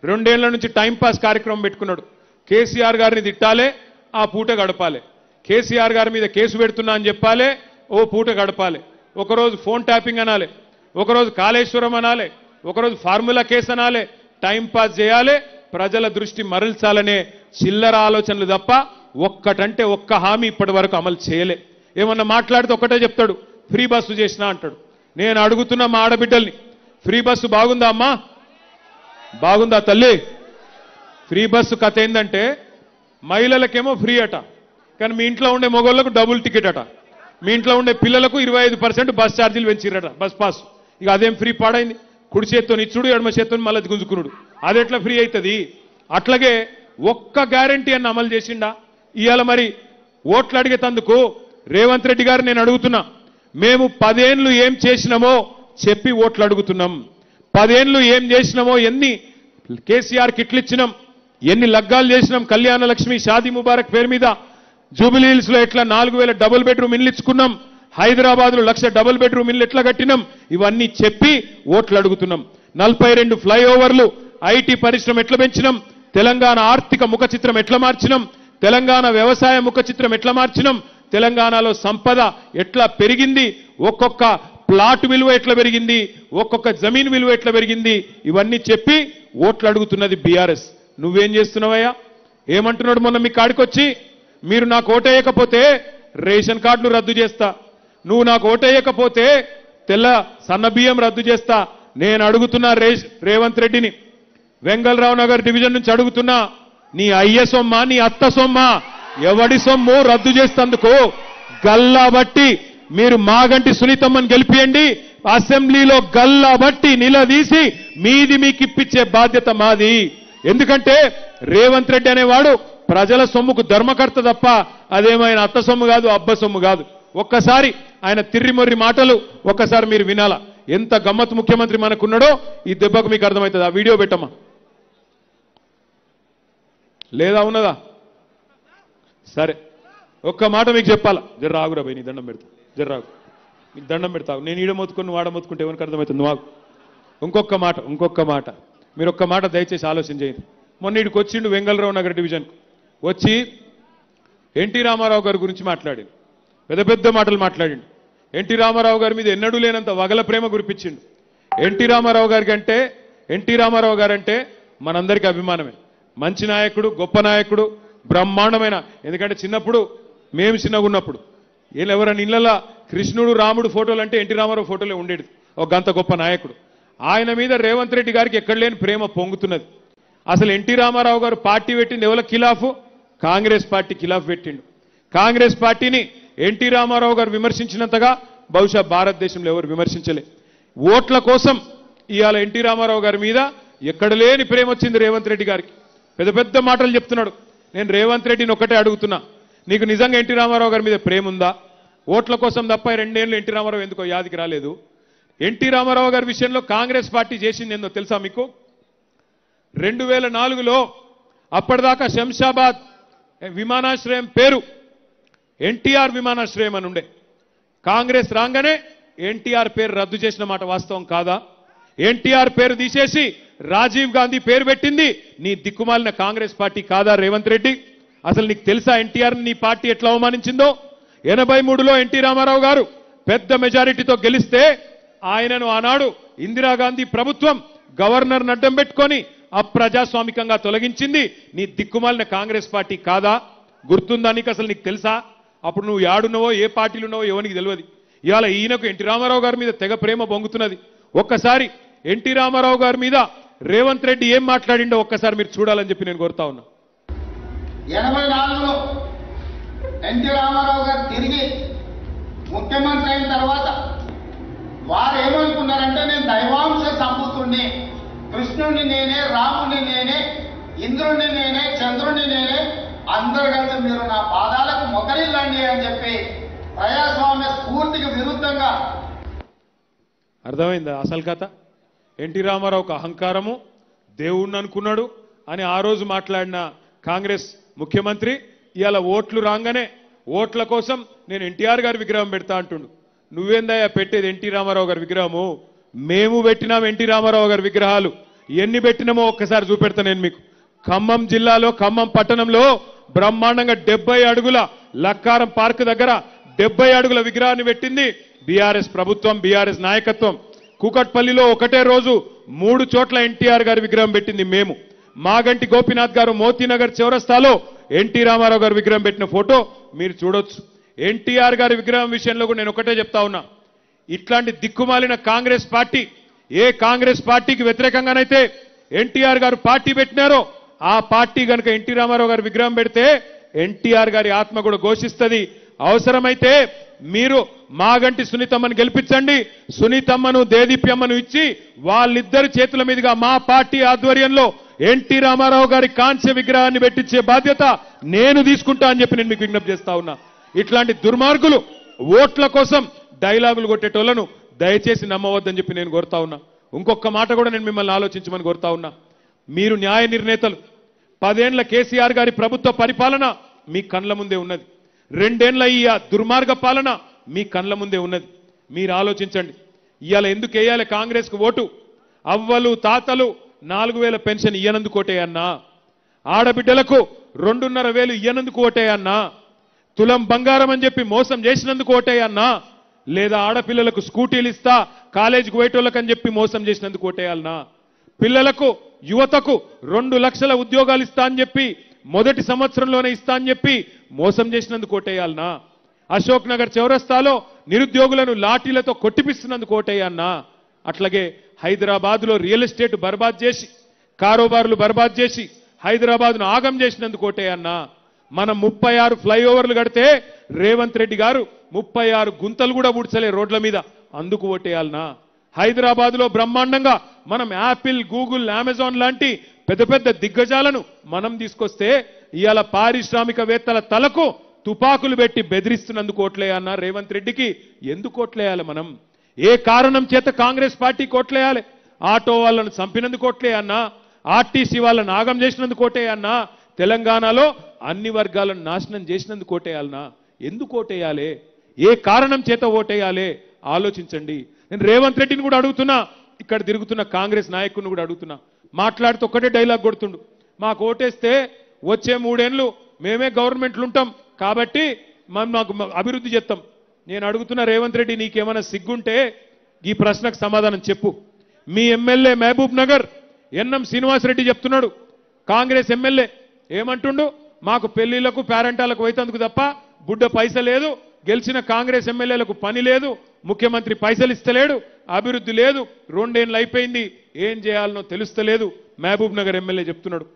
2 ఏళ్ల నుంచి టైంపాస్ కార్యక్రమం పెట్టుకున్నాడు. కేసీఆర్ గారిని తిట్టాలే, ఆ పూట గడపాలి. కేసీఆర్ గారి మీద కేసు పెడుతున్నా అని చెప్పాలి, ఓ పూట గడపాలి. ఒకరోజు ఫోన్ ట్యాపింగ్ అనాలి, ఒకరోజు కాళేశ్వరం అనాలి, ఒకరోజు ఫార్ములా కేసు అనాలి. టైంపాస్ చేయాలి, ప్రజల దృష్టి మరల్చాలనే చిల్లర ఆలోచనలు తప్ప ఒక్కటంటే ఒక్క హామీ ఇప్పటి వరకు అమలు చేయలే. ఏమన్నా మాట్లాడితే ఒకటే చెప్తాడు, ఫ్రీ బస్సు చేసినా అంటాడు. నేను అడుగుతున్నా మా ఆడబిడ్డల్ని, ఫ్రీ బస్సు బాగుందా అమ్మా? బాగుందా తల్లి? ఫ్రీ బస్సు కథ ఏంటంటే మహిళలకేమో ఫ్రీ అట, కానీ మీ ఇంట్లో ఉండే మగవాళ్ళకు డబుల్ టికెట్ అట. మీ ఇంట్లో ఉండే పిల్లలకు 25% బస్ ఛార్జీలు పెంచిరట, బస్ పాస్. ఇక అదేం ఫ్రీ పాడైంది? కుడి చేత్తో ఇచ్చుడు, ఎడమ చేత్తో మళ్ళీ గుంజుకునుడు, అది ఎట్లా ఫ్రీ అవుతుంది? అట్లాగే ఒక్క గ్యారంటీ అన్న అమలు చేసిండా? ఇవాళ మరి ఓట్లు అడిగేతందుకు రేవంత్ రెడ్డి గారు నేను అడుగుతున్నా, మేము 10 ఏళ్ళు ఏం చేసినామో చెప్పి ఓట్లు అడుగుతున్నాం. 10 ఏళ్ళు ఏం చేసినామో, ఎన్ని కేసీఆర్ కిట్లు ఇచ్చినాం, ఎన్ని లగ్గాలు చేసినాం, కళ్యాణ లక్ష్మి షాదీ ముబారక్ పేరు మీద జూబిలీ హిల్స్ లో ఎట్లా 4000 డబుల్ బెడ్రూమ్ ఇల్లు ఇచ్చుకున్నాం, హైదరాబాద్ లో 1,00,000 డబుల్ బెడ్రూమ్ ఇల్లు ఎట్లా కట్టినాం, ఇవన్నీ చెప్పి ఓట్లు అడుగుతున్నాం. 42 ఫ్లైఓవర్లు, ఐటీ పరిశ్రమ ఎట్లా పెంచినాం, తెలంగాణ ఆర్థిక ముఖ చిత్రం ఎట్లా మార్చినాం, తెలంగాణ వ్యవసాయ ముఖ చిత్రం ఎట్లా మార్చినాం, తెలంగాణలో సంపద ఎట్లా పెరిగింది, ఒక్కొక్క ప్లాట్ విలువ ఎట్లా పెరిగింది, ఒక్కొక్క జమీన్ విలువ ఎట్లా పెరిగింది, ఇవన్నీ చెప్పి ఓట్లు అడుగుతున్నది బీఆర్ఎస్. నువ్వేం చేస్తున్నావయ్యా? ఏమంటున్నాడు మొన్న మీ కాడికొచ్చి, మీరు నాకు ఓటేయకపోతే రేషన్ కార్డులు రద్దు చేస్తా, నువ్వు నాకు ఓటేయకపోతే తెల్ల సన్న బియ్యం రద్దు చేస్తా. నేను అడుగుతున్నా రేవంత్ రెడ్డిని, వెంగళరావు నగర్ డివిజన్ నుంచి అడుగుతున్నా, నీ అయ్య సొమ్మ, నీ అత్త సొమ్మ, ఎవడి సొమ్ము రద్దు చేస్తందుకు గల్లా బట్టి మీరు మాగంటి సునీతమ్మని గెలిపియండి, అసెంబ్లీలో గల్లా బట్టి నిలదీసి మీది మీకు ఇప్పించే బాధ్యత మాది. ఎందుకంటే రేవంత్ రెడ్డి అనేవాడు ప్రజల సొమ్ముకు ధర్మకర్త తప్ప అదేమైనా అత్త సొమ్ము కాదు, అబ్బ సొమ్ము కాదు. ఒక్కసారి ఆయన తిర్రిమొర్రి మాటలు ఒక్కసారి మీరు వినాలా. ఎంత గమ్మత్ ముఖ్యమంత్రి మనకున్నాడో ఈ దెబ్బకు మీకు అర్థమవుతుంది. ఆ వీడియో పెట్టమ్మా. లేదా ఉన్నదా? సరే, ఒక్క మాట మీకు చెప్పాలా. జర రాగురా భయ్, నీ దండం పెడతా, జర రాగు, నీకు దండం పెడతావు. నేను ఈడ మొత్తుకొని వాడ మొత్తుకుంటే ఎవరికి అర్థమవుతుంది? నువ్వు ఇంకొక మాట మీరు ఒక్క మాట దయచేసి ఆలోచన చేయండి. మొన్న ఇడికి వచ్చిండు వెంగళరావు నగర్ డివిజన్కు వచ్చి ఎన్టీ రామారావు గారి గురించి మాట్లాడిండు, పెద్ద మాటలు మాట్లాడిండు. ఎన్టీ రామారావు గారి మీద ఎన్నడూ లేనంత వగల ప్రేమ కురిపించిండు. ఎన్టీ రామారావు గారంటే మనందరికీ అభిమానమే. మంచి నాయకుడు, గొప్ప నాయకుడు, బ్రహ్మాండమైన. ఎందుకంటే చిన్నప్పుడు మేము చిన్నగా ఉన్నప్పుడు ఎవరైనా ఇళ్లలో కృష్ణుడు రాముడు ఫోటోలు అంటే ఎన్టీ రామారావు ఫోటోలే ఉండేది. ఒక గంత గొప్ప నాయకుడు. ఆయన మీద రేవంత్ రెడ్డి గారికి ఎక్కడ లేని ప్రేమ పొంగుతున్నది. అసలు ఎన్టీ రామారావు గారు పార్టీ పెట్టింది ఎవరికి ఖిలాఫ్? కాంగ్రెస్ పార్టీ ఖిలాఫ్ పెట్టిండు. కాంగ్రెస్ పార్టీని ఎన్టీ రామారావు గారు విమర్శించినంతగా బహుశా భారతదేశంలో ఎవరు విమర్శించలే. ఓట్ల కోసం ఇవాళ ఎన్టీ రామారావు గారి మీద ఎక్కడ లేని ప్రేమ వచ్చింది రేవంత్ రెడ్డి గారికి. పెద్ద మాటలు చెప్తున్నాడు. నేను రేవంత్ రెడ్డిని ఒక్కటే అడుగుతున్నా, నీకు నిజంగా ఎన్టీ రామారావు గారి మీద ప్రేమ ఉందా? ఓట్ల కోసం తప్ప 2 ఏళ్ళు ఎన్టీ రామారావు ఎందుకో యాదికి రాలేదు. ఎన్టీ రామారావు గారి విషయంలో కాంగ్రెస్ పార్టీ చేసింది ఏందో తెలుసా మీకు? 2004లో అప్పటిదాకా శంషాబాద్ విమానాశ్రయం పేరు ఎన్టీఆర్ విమానాశ్రయం అని ఉండే. కాంగ్రెస్ రాగానే ఎన్టీఆర్ పేరు రద్దు చేసిన మాట వాస్తవం కాదా? ఎన్టీఆర్ పేరు తీసేసి రాజీవ్ గాంధీ పేరు పెట్టింది నీ దిక్కుమాలిన కాంగ్రెస్ పార్టీ కాదా రేవంత్ రెడ్డి? అసలు నీకు తెలుసా ఎన్టీఆర్ నీ పార్టీ ఎట్లా అవమానించిందో? 83లో ఎన్టీ రామారావు గారు పెద్ద మెజారిటీతో గెలిస్తే ఆయనను ఆనాడు ఇందిరాగాంధీ ప్రభుత్వం గవర్నర్ అడ్డం పెట్టుకొని అప్రజాస్వామికంగా తొలగించింది నీ దిక్కుమాలిన కాంగ్రెస్ పార్టీ కాదా? గుర్తుందా నీకు? అసలు నీకు తెలుసా? అప్పుడు నువ్వు యాడున్నావో ఏ పార్టీలు ఉన్నావో ఎవరికి తెలియదు. ఇవాళ ఈయనకు ఎన్టీ రామారావు గారి మీద తెగ ప్రేమ పొంగుతున్నది. ఒక్కసారి ఎన్టీ రామారావు గారి మీద రేవంత్ రెడ్డి ఏం మాట్లాడిండో ఒక్కసారి మీరు చూడాలని చెప్పి నేను కోరుతా ఉన్నా. 84లో ఎన్టీ రామారావు గారు తిరిగి ముఖ్యమంత్రి అయిన తర్వాత వారు ఏమనుకున్నారంటే నేను దైవాంశ సంభూతుణ్ణి, కృష్ణుడిని నేనే, రాముడిని నేనే, ఇంద్రుడిని నేనే, చంద్రుడిని నేనే, అందరూ కలిసి మీరు నా పాదాలకు మొదలిల్లండి అని చెప్పి ప్రజాస్వామ్య స్ఫూర్తికి విరుద్ధంగా. అర్థమైందా అసలు కథ? ఎన్టీ రామారావుకు అహంకారము, దేవుణ్ణి అనుకున్నాడు అని ఆ రోజు మాట్లాడిన కాంగ్రెస్ ముఖ్యమంత్రి ఇవాళ ఓట్లు రాగానే ఓట్ల కోసం నేను ఎన్టీఆర్ గారి విగ్రహం పెడతా అంటుండు. నువ్వేందయ్యా పెట్టేది ఎన్టీ రామారావు గారి విగ్రహము? మేము పెట్టినాం ఎన్టీ రామారావు గారి విగ్రహాలు. ఎన్ని పెట్టినామో ఒక్కసారి చూపెడతా నేను మీకు. ఖమ్మం జిల్లాలో ఖమ్మం పట్టణంలో బ్రహ్మాండంగా 70 అడుగుల లక్కారం పార్క్ దగ్గర 70 అడుగుల విగ్రహాన్ని పెట్టింది బీఆర్ఎస్ ప్రభుత్వం, బీఆర్ఎస్ నాయకత్వం. కూకట్పల్లిలో ఒకటే రోజు 3 చోట్ల ఎన్టీఆర్ గారి విగ్రహం పెట్టింది మేము. మాగంటి గోపీనాథ్ గారు మోతీనగర్ చౌరస్తాలో ఎన్టీ రామారావు గారి విగ్రహం పెట్టిన ఫోటో మీరు చూడొచ్చు. ఎన్టీఆర్ గారి విగ్రహం విషయంలో కూడా నేను ఒకటే చెప్తా ఉన్నా, ఇట్లాంటి దిక్కుమాలిన కాంగ్రెస్ పార్టీ, ఏ కాంగ్రెస్ పార్టీకి వ్యతిరేకంగానైతే ఎన్టీఆర్ గారు పార్టీ పెట్టినారో ఆ పార్టీ కనుక ఎన్టీ రామారావు గారి విగ్రహం పెడితే ఎన్టీఆర్ గారి ఆత్మ కూడా ఘోషిస్తుంది. అవసరమైతే మీరు మాగంటి సునీతమ్మను గెలిపించండి, సునీతమ్మను దేదీప్యమ్మను ఇచ్చి వాళ్ళిద్దరి చేతుల మీదుగా మా పార్టీ ఆధ్వర్యంలో ఎన్టీ రామారావు గారి కాంస్య విగ్రహాన్ని పెట్టించే బాధ్యత నేను తీసుకుంటా అని చెప్పి నేను మీకు విజ్ఞప్తి చేస్తా ఉన్నా. ఇట్లాంటి దుర్మార్గులు ఓట్ల కోసం డైలాగులు కొట్టేటోళ్లను దయచేసి నమ్మవద్దని చెప్పి నేను కోరుతా ఉన్నా. ఇంకొక మాట కూడా నేను మిమ్మల్ని ఆలోచించమని కోరుతా ఉన్నా. మీరు న్యాయ నిర్ణేతలు. 10 ఏళ్ల కేసీఆర్ గారి ప్రభుత్వ పరిపాలన మీ కండ్ల ముందే ఉన్నది. 2 ఏళ్ల ఈ దుర్మార్గ పాలన మీ కండ్ల ముందే ఉన్నది. మీరు ఆలోచించండి. ఇవాళ ఎందుకు వేయాలి కాంగ్రెస్కు ఓటు? అవ్వలు తాతలు 4000 పెన్షన్ ఇయ్యనందుకు ఓటేయన్నా? ఆడబిడ్డలకు 2,500 ఇయ్యనందుకు ఓటేయన్నా? తులం బంగారం అని చెప్పి మోసం చేసినందుకు ఓటేయన్నా? లేదా ఆడపిల్లలకు స్కూటీలు ఇస్తా కాలేజీకి పోయేటోళ్ళకని చెప్పి మోసం చేసినందుకు ఓటేయాలన్నా? పిల్లలకు యువతకు 2 లక్షల ఉద్యోగాలు ఇస్తా అని చెప్పి మొదటి సంవత్సరంలోనే ఇస్తా అని చెప్పి మోసం చేసినందుకు ఓటేయాలన్నా? అశోక్ నగర్ చౌరస్తాలో నిరుద్యోగులను లాఠీలతో కొట్టిపిస్తున్నందుకు ఓటేయన్నా? అట్లాగే హైదరాబాద్లో రియల్ ఎస్టేట్ బర్బాద్ చేసి, కారోబార్లు బర్బాద్ చేసి హైదరాబాద్ను ఆగం చేసినందుకు ఓటేయన్నా? మనం 36 ఫ్లైఓవర్లు కడితే రేవంత్ రెడ్డి గారు 36 గుంతలు కూడా పూడ్చలే రోడ్ల మీద, అందుకు ఓటేయాలనా? హైదరాబాద్లో బ్రహ్మాండంగా మనం యాపిల్, గూగుల్, అమెజాన్ లాంటి పెద్ద పెద్ద దిగ్గజాలను మనం తీసుకొస్తే ఇవాళ పారిశ్రామికవేత్తల తలకు తుపాకులు పెట్టి బెదిరిస్తున్నందుకు ఓట్లేయన్నా? రేవంత్ రెడ్డికి ఎందుకు ఓట్లేయాలి మనం? ఏ కారణం చేత కాంగ్రెస్ పార్టీకి ఓట్లేయాలి? ఆటో వాళ్ళను చంపినందుకు ఓట్లేయన్నా? ఆర్టీసీ వాళ్ళను ఆగం చేసినందుకు ఓటేయన్నా? తెలంగాణలో అన్ని వర్గాలను నాశనం చేసినందుకు ఓటేయాలనా? ఎందుకు ఓటేయాలి? ఏ కారణం చేత ఓటేయాలి? ఆలోచించండి. నేను రేవంత్ రెడ్డిని కూడా అడుగుతున్నా, ఇక్కడ తిరుగుతున్న కాంగ్రెస్ నాయకుడిని కూడా అడుగుతున్నా. మాట్లాడుతూ ఒక్కటే డైలాగ్ కొడుతుండు, మాకు ఓటేస్తే వచ్చే 3 ఏళ్ళు మేమే గవర్నమెంట్లు ఉంటాం కాబట్టి మాకు అభివృద్ధి చేస్తాం. నేను అడుగుతున్న రేవంత్ రెడ్డి, నీకేమైనా సిగ్గుంటే ఈ ప్రశ్నకు సమాధానం చెప్పు. మీ ఎమ్మెల్యే మహబూబ్ నగర్ ఎన్ఎం శ్రీనివాసరెడ్డి చెప్తున్నాడు, కాంగ్రెస్ ఎమ్మెల్యే ఏమంటుండు, మాకు పెళ్లిళ్లకు పేరెంటాలకు వైతందుకు తప్ప బుడ్డ పైస లేదు, గెలిచిన కాంగ్రెస్ ఎమ్మెల్యేలకు పని లేదు, ముఖ్యమంత్రి పైసలు ఇస్తలేడు, అభివృద్ధి లేదు, 2 ఏళ్ళు అయిపోయింది, ఏం చేయాలనో తెలుస్తలేదు మహబూబ్ నగర్ ఎమ్మెల్యే చెప్తున్నాడు.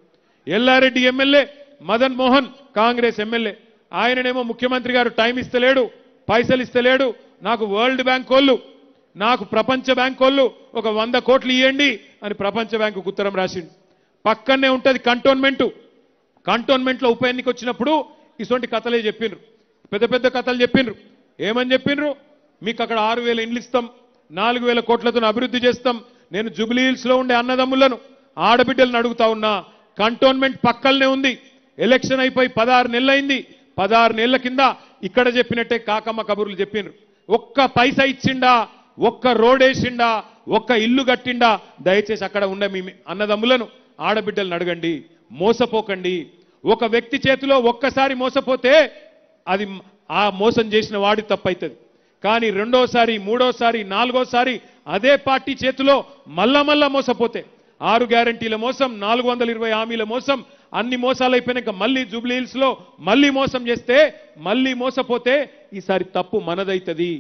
ఎల్లారెడ్డి ఎమ్మెల్యే మదన్ మోహన్ కాంగ్రెస్ ఎమ్మెల్యే, ఆయననేమో ముఖ్యమంత్రి గారు టైం ఇస్తలేడు, పైసలు ఇస్తలేడు, నాకు వరల్డ్ బ్యాంక్ వాళ్ళు, నాకు ప్రపంచ బ్యాంక్ వాళ్ళు ఒక 100 కోట్లు ఇవ్వండి అని ప్రపంచ బ్యాంకుకు ఉత్తరం రాసిండు. పక్కనే ఉంటుంది కంటోన్మెంట్లో ఉప ఎన్నిక వచ్చినప్పుడు ఇటువంటి కథలే చెప్పిండ్రు, పెద్ద పెద్ద కథలు చెప్పిండ్రు. ఏమని చెప్పిండ్రు, మీకు అక్కడ 6,000 ఇండ్లు ఇస్తాం, 4,000 కోట్లతో అభివృద్ధి చేస్తాం. నేను జూబ్లీ హిల్స్ లో ఉండే అన్నదమ్ములను ఆడబిడ్డలను అడుగుతా ఉన్నా, కంటోన్మెంట్ పక్కలనే ఉంది, ఎలక్షన్ అయిపోయి 16 నెలలు అయింది, 16 నెలల కింద ఇక్కడ చెప్పినట్టే కాకమ్మ కబుర్లు చెప్పిండ్రు. ఒక్క పైసా ఇచ్చిండా, ఒక్క రోడ్ వేసిండా, ఒక్క ఇల్లు కట్టిండా? దయచేసి అక్కడ ఉండే మీ అన్నదమ్ములను ఆడబిడ్డలను అడగండి, మోసపోకండి. ఒక వ్యక్తి చేతిలో ఒక్కసారి మోసపోతే అది ఆ మోసం చేసిన వాడి తప్పైతుంది. కానీ రెండోసారి, మూడోసారి, నాలుగోసారి అదే పార్టీ చేతిలో మళ్ళా మోసపోతే 6 గ్యారంటీల మోసం, 420 హామీల మోసం, అన్ని మోసాలు అయిపోయినాక మళ్ళీ జూబ్లీ హిల్స్ లో మళ్ళీ మోసం చేస్తే, మళ్ళీ మోసపోతే ఈసారి తప్పు మనదైతుంది.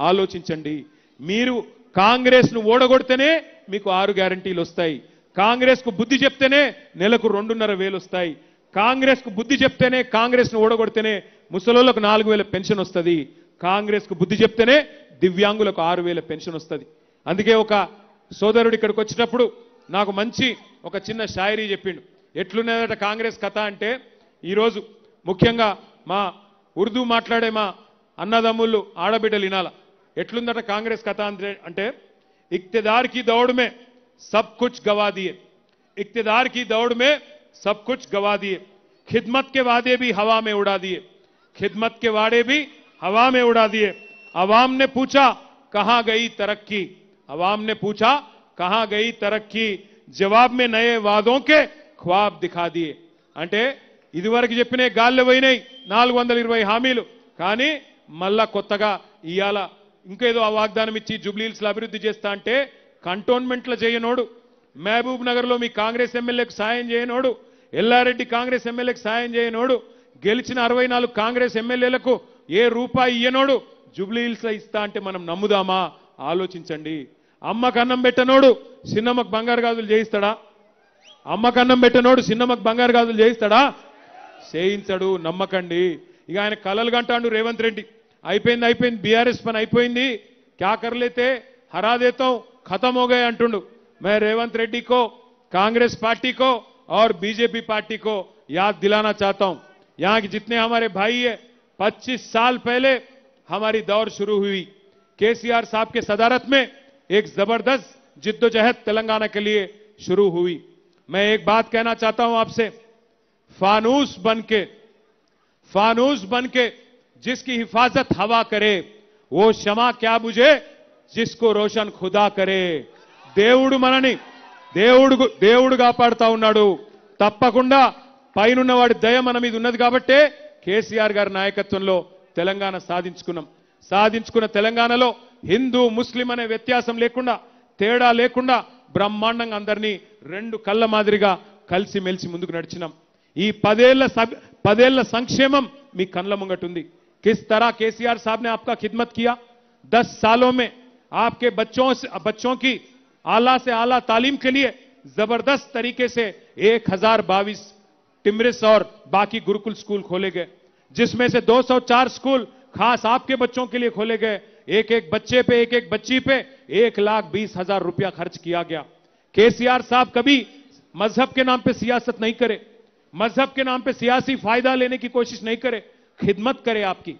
ఆలోచించండి. మీరు కాంగ్రెస్ ను ఓడగొడితేనే మీకు 6 గ్యారంటీలు వస్తాయి. కాంగ్రెస్ కు బుద్ధి చెప్తేనే నెలకు 2.5 వస్తాయి. కాంగ్రెస్ కు బుద్ధి చెప్తేనే, కాంగ్రెస్ ను ఓడగొడితేనే ముసలోళ్ళకు 4,000 పెన్షన్ వస్తుంది. కాంగ్రెస్ కు బుద్ధి చెప్తేనే దివ్యాంగులకు 6,000 పెన్షన్ వస్తుంది. అందుకే ఒక సోదరుడు ఇక్కడికి వచ్చేటప్పుడు నాకు మంచి ఒక చిన్న షాయరీ చెప్పిండు. ఎట్లున్నదట కాంగ్రెస్ కథ అంటే, ఈరోజు ముఖ్యంగా మా ఉర్దూ మాట్లాడే మా అన్నదమ్ముళ్ళు ఆడబిడ్డలు వినాల. ఎట్లుందట కాంగ్రెస్ కథ అంటే, इक्तदार की दौड़ में सब कुछ गवा दिए, इक्तदार की दौड़ में सब कुछ गवा दिए, खिदमत के वादे भी हवा में उड़ा दिए, खिदमत के वादे भी हवा में उड़ा दिए। अवाम ने पूछा कहां गई तरक्की, अवाम ने पूछा कहां गई तरक्की, जवाब में नए वादों के ख्वाब दिखा दिए. అంటే ఇదివరకు చెప్పిన గాల్లె పోయినాయి 420 హామీలు, కానీ మళ్ళా కొత్తగా ఇయాల ఇంకేదో ఆ వాగ్దానం ఇచ్చి జూబ్లీ హిల్స్ లో అభివృద్ధి చేస్తా అంటే కంటోన్మెంట్ల చేయనోడు, మహబూబ్ నగర్ లో మీ కాంగ్రెస్ ఎమ్మెల్యేకు సాయం చేయనోడు, ఎల్లారెడ్డి కాంగ్రెస్ ఎమ్మెల్యేకు సాయం చేయనోడు, గెలిచిన 64 కాంగ్రెస్ ఎమ్మెల్యేలకు ఏ రూపాయి ఇయ్యనోడు జూబ్లీ హిల్స్ లో ఇస్తా అంటే మనం నమ్ముదామా? ఆలోచించండి. అమ్మకు అన్నం పెట్టనోడు చిన్నమ్మకు బంగారు గాజులు చేయిస్తాడా? అమ్మకు అన్నం పెట్టనోడు చిన్నమ్మకు బంగారు గాజులు చేయిస్తాడా? చేయించడు. నమ్మకండి. ఇక ఆయన కలలు గంటాడు రేవంత్ రెడ్డి. అయిపోయింది బీఆర్ఎస్ పని అయిపోయింది, క్యా కర్ లేతే హరా దేతా हूं, खत्म हो गए अंटुंडु. मैं रेवंत रेड्डी को, कांग्रेस पार्टी को और बीजेपी पार्टी को याद दिलाना चाहता हूं, यहां के जितने हमारे भाई है, 25 साल पहले हमारी दौर शुरू हुई. केसीआर साहब के सदारत में एक जबरदस्त जिद्दोजहद तेलंगाना के लिए शुरू हुई. मैं एक बात कहना चाहता हूं आपसे, फानूस बनके जिसकी हिफाजत हवा करे, वो क्षमा क्या बुझे जिसको रोशन खुदा करे. దేవుడు మనని దేవుడు కాపాడుతా ఉన్నాడు. తప్పకుండా పైనున్న వాడి దయ మన మీద ఉన్నది కాబట్టే కేసీఆర్ గారి నాయకత్వంలో తెలంగాణ సాధించుకున్న తెలంగాణలో హిందూ ముస్లిం అనే వ్యత్యాసం లేకుండా, తేడా లేకుండా బ్రహ్మాండంగా అందరినీ 2 కళ్ళ మాదిరిగా కలిసి మెలిసి ముందుకు నడిచినాం. ఈ 10 ఏళ్ల సంక్షేమం మీ కళ్ళ ముంగటుంది. किस तरह केसीआर साहब ने आपका खिदमत किया. 10 सालों में आपके बच्चों की आला से आला तालीम के लिए जबरदस्त तरीके से 1022 टिमरिस और बाकी गुरुकुल स्कूल खोले गए, जिसमें से 204 स्कूल खास आपके बच्चों के लिए खोले गए. एक बच्चे पे, एक बच्ची पे 1,20,000 रुपया खर्च किया गया. केसीआर साहब कभी मजहब के नाम पे सियासत नहीं करे, मजहब के नाम पे सियासी फायदा लेने की कोशिश नहीं करे, खिदमत करे आपकी.